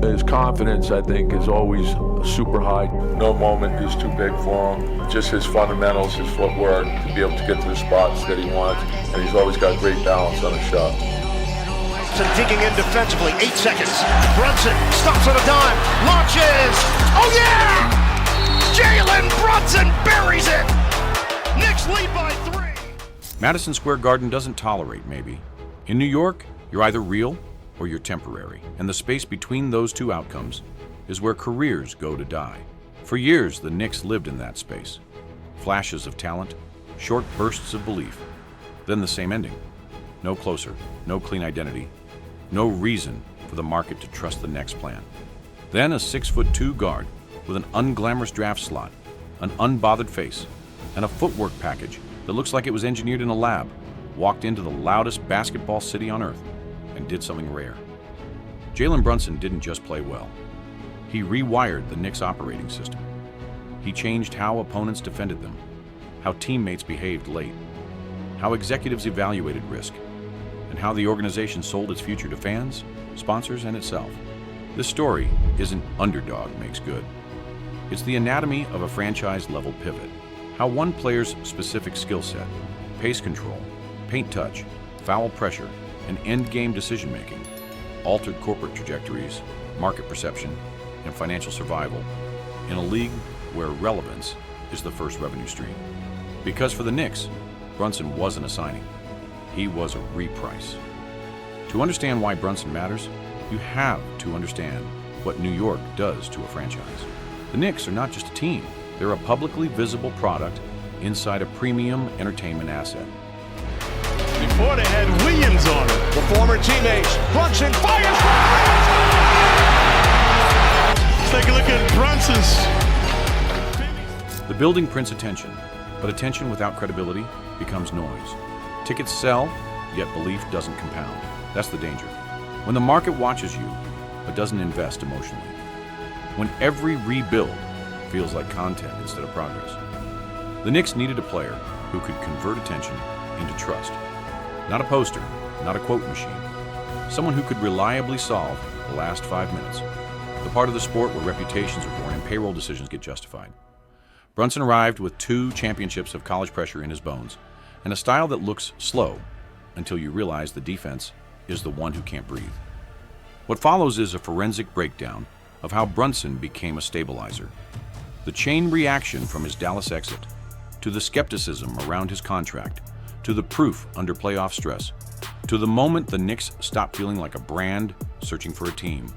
His confidence, I think, is always super high. No moment is too big for him. Just his fundamentals, his footwork, to be able to get to the spots that he wants. And he's always got great balance on his shot. Digging in defensively, 8 seconds. Brunson stops on a dime, launches. Oh yeah! Jalen Brunson buries it. Knicks lead by 3. Madison Square Garden doesn't tolerate maybe. In New York, you're either real or you're temporary, and the space between those two outcomes is where careers go to die. For years, the Knicks lived in that space. Flashes of talent, short bursts of belief, then the same ending. No closer, no clean identity, no reason for the market to trust the next plan. Then a 6'2" guard with an unglamorous draft slot, an unbothered face, and a footwork package that looks like it was engineered in a lab, walked into the loudest basketball city on earth and did something rare. Jalen Brunson didn't just play well. He rewired the Knicks operating system. He changed how opponents defended them, how teammates behaved late, how executives evaluated risk, and how the organization sold its future to fans, sponsors, and itself. This story isn't underdog makes good. It's the anatomy of a franchise-level pivot. How one player's specific skill set, pace control, paint touch, foul pressure, and end-game decision-making altered corporate trajectories, market perception, and financial survival in a league where relevance is the first revenue stream. Because for the Knicks, Brunson wasn't a signing. He was a reprice. To understand why Brunson matters, you have to understand what New York does to a franchise. The Knicks are not just a team. They're a publicly visible product inside a premium entertainment asset. Before they had Williams on it. The former teammates. Brunson fires for Let's take a look at Brunson's. The building prints attention, but attention without credibility becomes noise. Tickets sell, yet belief doesn't compound. That's the danger. When the market watches you, but doesn't invest emotionally. When every rebuild feels like content instead of progress. The Knicks needed a player who could convert attention into trust. Not a poster, not a quote machine. Someone who could reliably solve the last 5 minutes. The part of the sport where reputations are born and payroll decisions get justified. Brunson arrived with 2 championships of college pressure in his bones and a style that looks slow until you realize the defense is the one who can't breathe. What follows is a forensic breakdown of how Brunson became a stabilizer. The chain reaction from his Dallas exit, to the skepticism around his contract, to the proof under playoff stress, to the moment the Knicks stopped feeling like a brand searching for a team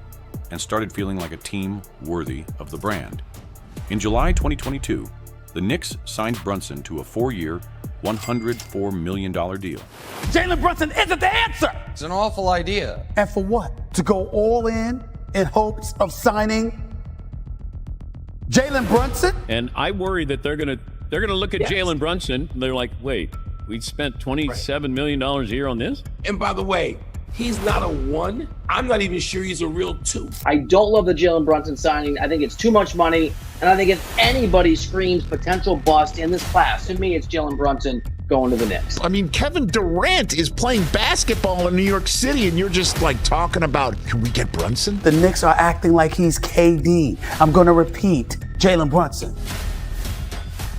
and started feeling like a team worthy of the brand. In July 2022, the Knicks signed Brunson to a 4-year, $104 million deal. Jalen Brunson isn't the answer! It's an awful idea. And for what? To go all in hopes of signing Jalen Brunson? And I worry that they're gonna look at Jalen Brunson and they're like, wait, we spent $27 million a year on this? And by the way, he's not a 1. I'm not even sure he's a real 2. I don't love the Jalen Brunson signing. I think it's too much money. And I think if anybody screams potential bust in this class, to me, it's Jalen Brunson going to the Knicks. I mean, Kevin Durant is playing basketball in New York City, and you're just like talking about, can we get Brunson? The Knicks are acting like he's KD. I'm going to repeat, Jalen Brunson.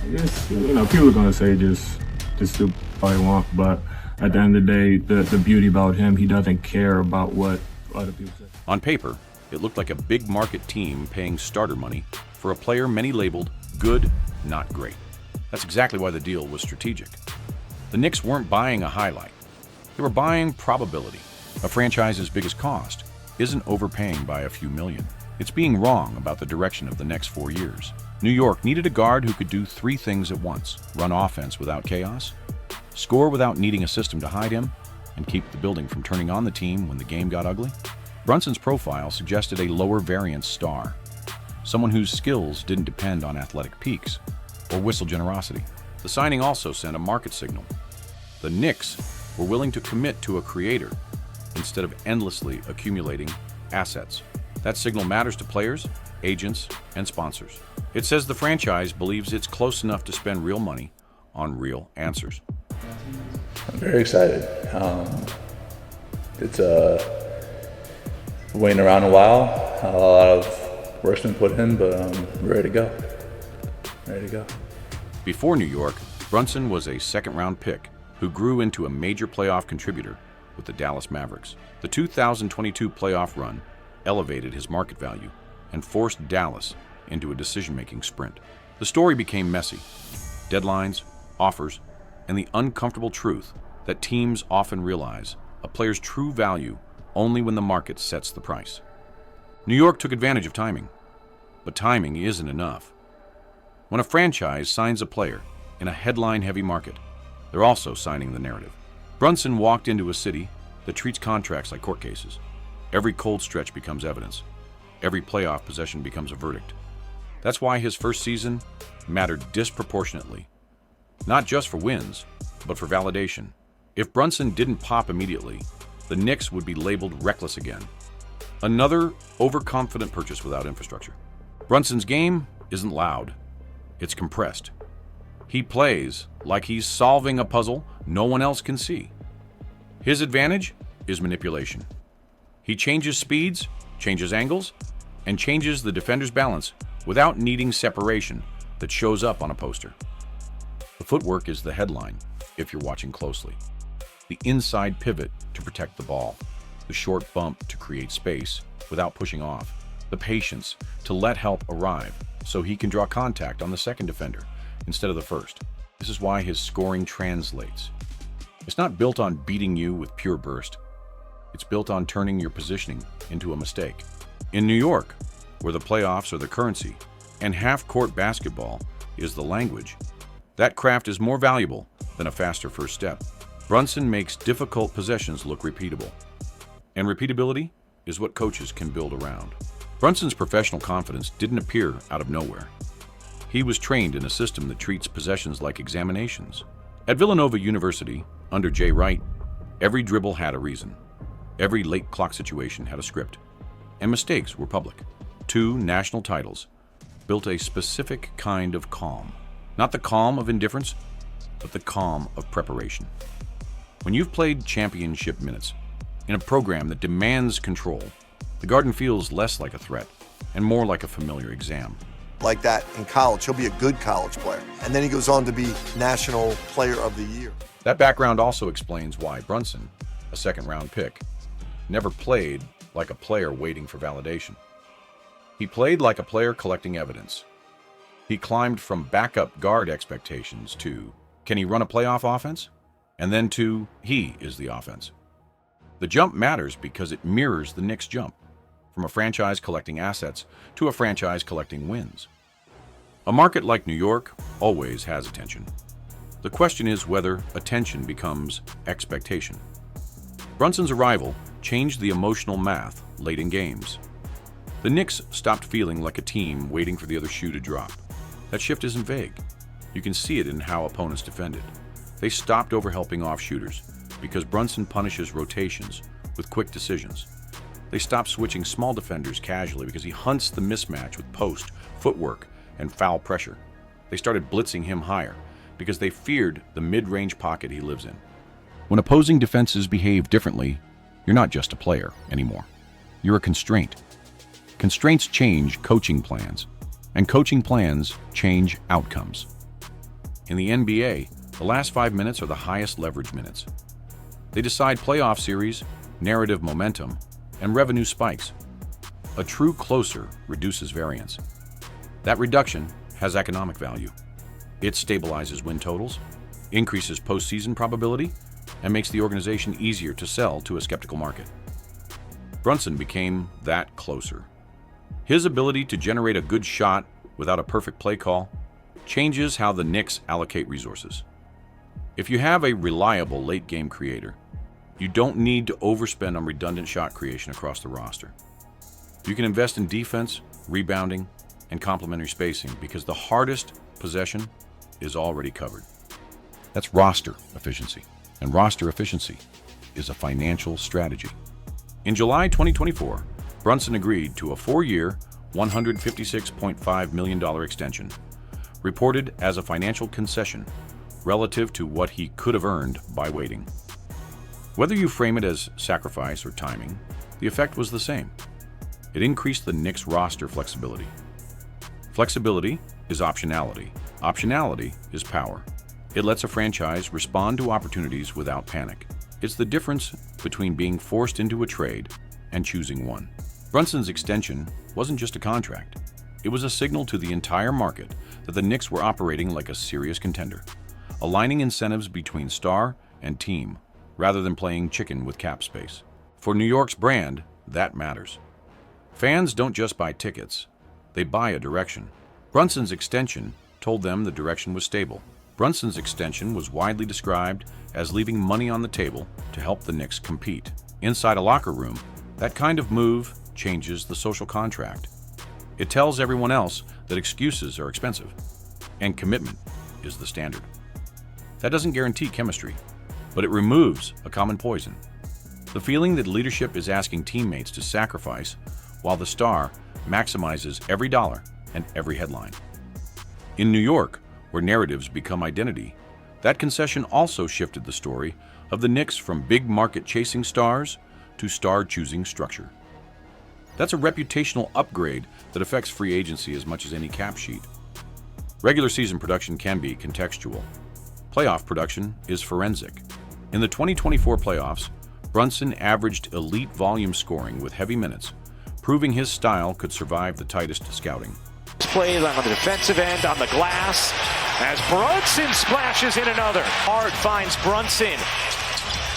I guess, people are going to say just do what they want, but at the end of the day, the beauty about him, he doesn't care about what other people say. On paper, it looked like a big market team paying starter money for a player many labeled good, not great. That's exactly why the deal was strategic. The Knicks weren't buying a highlight. They were buying probability. A franchise's biggest cost isn't overpaying by a few million. It's being wrong about the direction of the next 4 years. New York needed a guard who could do 3 things at once: run offense without chaos, score without needing a system to hide him, and keep the building from turning on the team when the game got ugly. Brunson's profile suggested a lower variance star, someone whose skills didn't depend on athletic peaks or whistle generosity. The signing also sent a market signal. The Knicks were willing to commit to a creator instead of endlessly accumulating assets. That signal matters to players, agents, and sponsors. It says the franchise believes it's close enough to spend real money on real answers. I'm very excited. It's waiting around a while. A lot of work's been put in, but I'm ready to go. Ready to go. Before New York, Brunson was a second-round pick who grew into a major playoff contributor with the Dallas Mavericks. The 2022 playoff run elevated his market value and forced Dallas into a decision-making sprint. The story became messy. Deadlines, offers, and the uncomfortable truth that teams often realize a player's true value only when the market sets the price. New York took advantage of timing, but timing isn't enough. When a franchise signs a player in a headline-heavy market, they're also signing the narrative. Brunson walked into a city that treats contracts like court cases. Every cold stretch becomes evidence. Every playoff possession becomes a verdict. That's why his first season mattered disproportionately, not just for wins, but for validation. If Brunson didn't pop immediately, the Knicks would be labeled reckless again. Another overconfident purchase without infrastructure. Brunson's game isn't loud. It's compressed. He plays like he's solving a puzzle no one else can see. His advantage is manipulation. He changes speeds, changes angles, and changes the defender's balance without needing separation that shows up on a poster. The footwork is the headline if you're watching closely. The inside pivot to protect the ball, the short bump to create space without pushing off, the patience to let help arrive so he can draw contact on the second defender instead of the first. This is why his scoring translates. It's not built on beating you with pure burst. It's built on turning your positioning into a mistake. In New York, where the playoffs are the currency and half-court basketball is the language, that craft is more valuable than a faster first step. Brunson makes difficult possessions look repeatable. And repeatability is what coaches can build around. Brunson's professional confidence didn't appear out of nowhere. He was trained in a system that treats possessions like examinations. At Villanova University, under Jay Wright, every dribble had a reason. Every late clock situation had a script. And mistakes were public. 2 national titles built a specific kind of calm. Not the calm of indifference, but the calm of preparation. When you've played championship minutes in a program that demands control, the Garden feels less like a threat and more like a familiar exam. Like that in college, he'll be a good college player. And then he goes on to be National Player of the Year. That background also explains why Brunson, a second-round pick, never played like a player waiting for validation. He played like a player collecting evidence. He climbed from backup guard expectations to, can he run a playoff offense? And then to, he is the offense. The jump matters because it mirrors the Knicks' jump, from a franchise collecting assets to a franchise collecting wins. A market like New York always has attention. The question is whether attention becomes expectation. Brunson's arrival changed the emotional math late in games. The Knicks stopped feeling like a team waiting for the other shoe to drop. That shift isn't vague. You can see it in how opponents defended. They stopped overhelping off shooters because Brunson punishes rotations with quick decisions. They stopped switching small defenders casually because he hunts the mismatch with post, footwork, and foul pressure. They started blitzing him higher because they feared the mid-range pocket he lives in. When opposing defenses behave differently, you're not just a player anymore. You're a constraint. Constraints change coaching plans, and coaching plans change outcomes. In the NBA, the last 5 minutes are the highest leverage minutes. They decide playoff series, narrative momentum, and revenue spikes. A true closer reduces variance. That reduction has economic value. It stabilizes win totals, increases postseason probability, and makes the organization easier to sell to a skeptical market. Brunson became that closer. His ability to generate a good shot without a perfect play call changes how the Knicks allocate resources. If you have a reliable late-game creator, you don't need to overspend on redundant shot creation across the roster. You can invest in defense, rebounding, and complementary spacing because the hardest possession is already covered. That's roster efficiency, and roster efficiency is a financial strategy. In July 2024, Brunson agreed to a 4-year, $156.5 million extension, reported as a financial concession relative to what he could have earned by waiting. Whether you frame it as sacrifice or timing, the effect was the same. It increased the Knicks' roster flexibility. Flexibility is optionality. Optionality is power. It lets a franchise respond to opportunities without panic. It's the difference between being forced into a trade and choosing one. Brunson's extension wasn't just a contract. It was a signal to the entire market that the Knicks were operating like a serious contender, aligning incentives between star and team rather than playing chicken with cap space. For New York's brand, that matters. Fans don't just buy tickets, they buy a direction. Brunson's extension told them the direction was stable. Brunson's extension was widely described as leaving money on the table to help the Knicks compete. Inside a locker room, that kind of move changes the social contract. It tells everyone else that excuses are expensive, and commitment is the standard. That doesn't guarantee chemistry, but it removes a common poison. The feeling that leadership is asking teammates to sacrifice while the star maximizes every dollar and every headline. In New York, where narratives become identity, that concession also shifted the story of the Knicks from big market chasing stars to star-choosing structure. That's a reputational upgrade that affects free agency as much as any cap sheet. Regular season production can be contextual. Playoff production is forensic. In the 2024 playoffs, Brunson averaged elite volume scoring with heavy minutes, proving his style could survive the tightest scouting. Plays on the defensive end on the glass as Brunson splashes in another. Hart finds Brunson.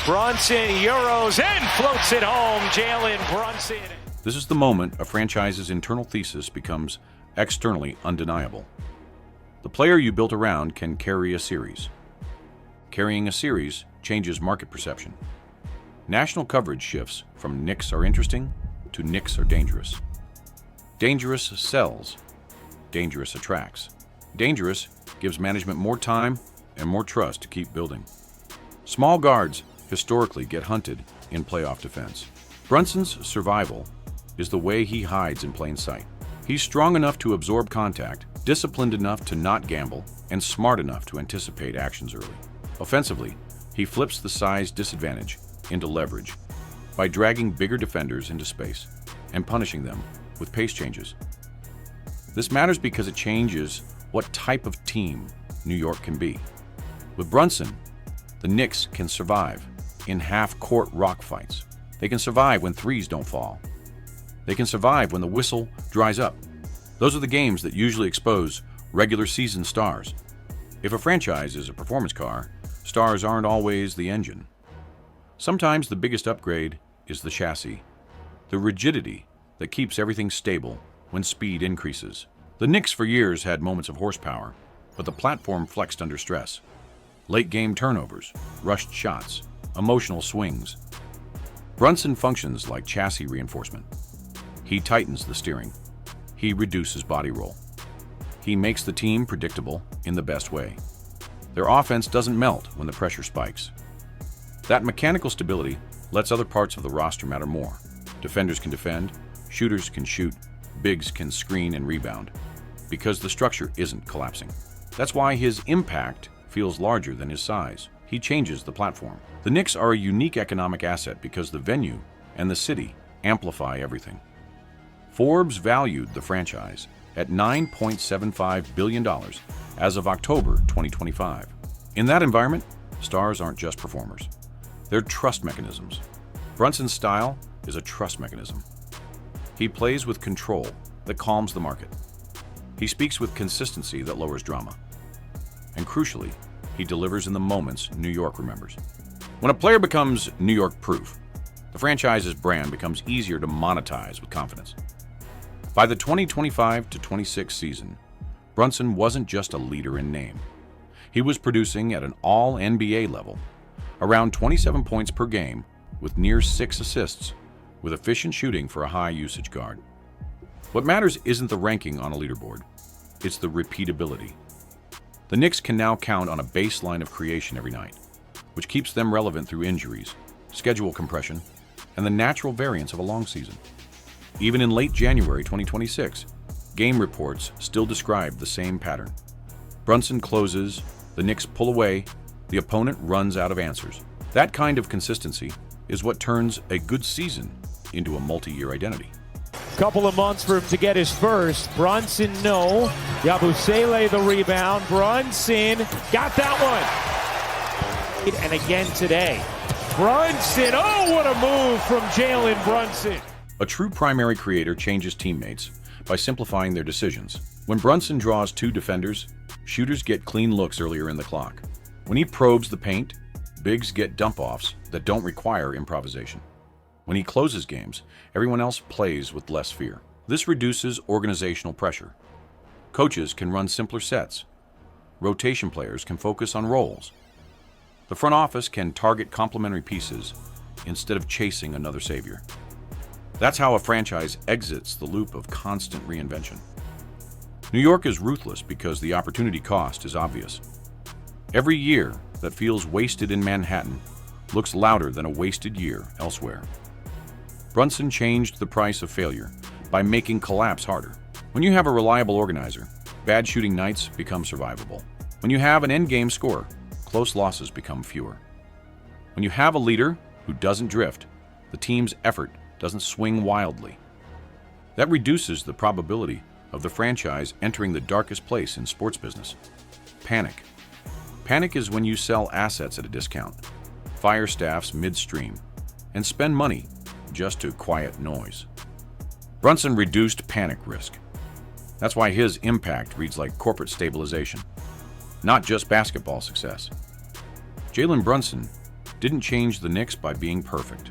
Brunson Euros and floats it home. Jalen Brunson. This is the moment a franchise's internal thesis becomes externally undeniable. The player you built around can carry a series. Carrying a series changes market perception. National coverage shifts from Knicks are interesting to Knicks are dangerous. Dangerous sells. Dangerous attracts. Dangerous gives management more time and more trust to keep building. Small guards historically get hunted in playoff defense. Brunson's survival is the way he hides in plain sight. He's strong enough to absorb contact, disciplined enough to not gamble, and smart enough to anticipate actions early. Offensively, he flips the size disadvantage into leverage by dragging bigger defenders into space and punishing them with pace changes. This matters because it changes what type of team New York can be. With Brunson, the Knicks can survive in half-court rock fights. They can survive when threes don't fall. They can survive when the whistle dries up. Those are the games that usually expose regular season stars. If a franchise is a performance car, stars aren't always the engine. Sometimes the biggest upgrade is the chassis, the rigidity that keeps everything stable when speed increases. The Knicks for years had moments of horsepower, but the platform flexed under stress. Late game turnovers, rushed shots, emotional swings. Brunson functions like chassis reinforcement. He tightens the steering. He reduces body roll. He makes the team predictable in the best way. Their offense doesn't melt when the pressure spikes. That mechanical stability lets other parts of the roster matter more. Defenders can defend, shooters can shoot, bigs can screen and rebound, because the structure isn't collapsing. That's why his impact feels larger than his size. He changes the platform. The Knicks are a unique economic asset because the venue and the city amplify everything. Forbes valued the franchise at $9.75 billion as of October 2025. In that environment, stars aren't just performers. They're trust mechanisms. Brunson's style is a trust mechanism. He plays with control that calms the market. He speaks with consistency that lowers drama. And crucially, he delivers in the moments New York remembers. When a player becomes New York proof, the franchise's brand becomes easier to monetize with confidence. By the 2025-26 season, Brunson wasn't just a leader in name. He was producing at an all-NBA level, around 27 points per game with near 6 assists, with efficient shooting for a high-usage guard. What matters isn't the ranking on a leaderboard, it's the repeatability. The Knicks can now count on a baseline of creation every night, which keeps them relevant through injuries, schedule compression, and the natural variance of a long season. Even in late January 2026, game reports still describe the same pattern. Brunson closes, the Knicks pull away, the opponent runs out of answers. That kind of consistency is what turns a good season into a multi-year identity. Couple of months for him to get his first. Brunson, no. Yabusele the rebound. Brunson got that one. And again today. Brunson, oh, what a move from Jalen Brunson. A true primary creator changes teammates by simplifying their decisions. When Brunson draws 2 defenders, shooters get clean looks earlier in the clock. When he probes the paint, bigs get dump-offs that don't require improvisation. When he closes games, everyone else plays with less fear. This reduces organizational pressure. Coaches can run simpler sets. Rotation players can focus on roles. The front office can target complementary pieces instead of chasing another savior. That's how a franchise exits the loop of constant reinvention. New York is ruthless because the opportunity cost is obvious. Every year that feels wasted in Manhattan looks louder than a wasted year elsewhere. Brunson changed the price of failure by making collapse harder. When you have a reliable organizer, bad shooting nights become survivable. When you have an endgame scorer, close losses become fewer. When you have a leader who doesn't drift, the team's effort doesn't swing wildly. That reduces the probability of the franchise entering the darkest place in sports business: panic. Panic is when you sell assets at a discount, fire staffs midstream, and spend money just to quiet noise. Brunson reduced panic risk. That's why his impact reads like corporate stabilization, not just basketball success. Jalen Brunson didn't change the Knicks by being perfect.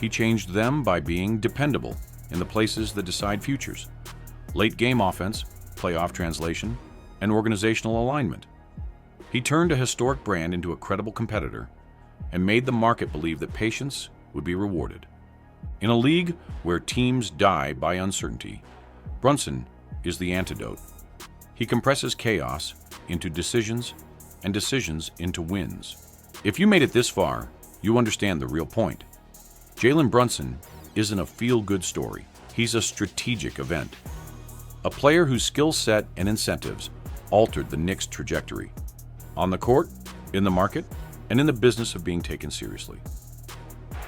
He changed them by being dependable in the places that decide futures: late game offense, playoff translation, and organizational alignment. He turned a historic brand into a credible competitor and made the market believe that patience would be rewarded. In a league where teams die by uncertainty, Brunson is the antidote. He compresses chaos into decisions and decisions into wins. If you made it this far, you understand the real point. Jalen Brunson isn't a feel-good story. He's a strategic event. A player whose skill set and incentives altered the Knicks' trajectory. On the court, in the market, and in the business of being taken seriously.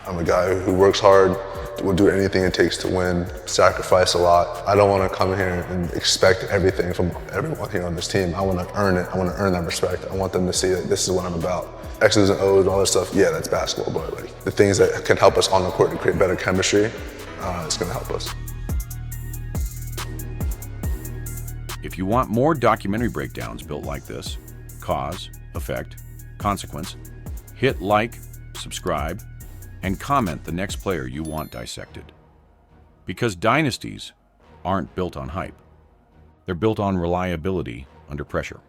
I'm a guy who works hard, will do anything it takes to win, sacrifice a lot. I don't want to come here and expect everything from everyone here on this team. I want to earn it. I want to earn that respect. I want them to see that this is what I'm about. X's and O's and all that stuff, yeah, that's basketball, but like the things that can help us on the court to create better chemistry, it's going to help us. If you want more documentary breakdowns built like this, cause, effect, consequence, hit like, subscribe, and comment the next player you want dissected. Because dynasties aren't built on hype. They're built on reliability under pressure.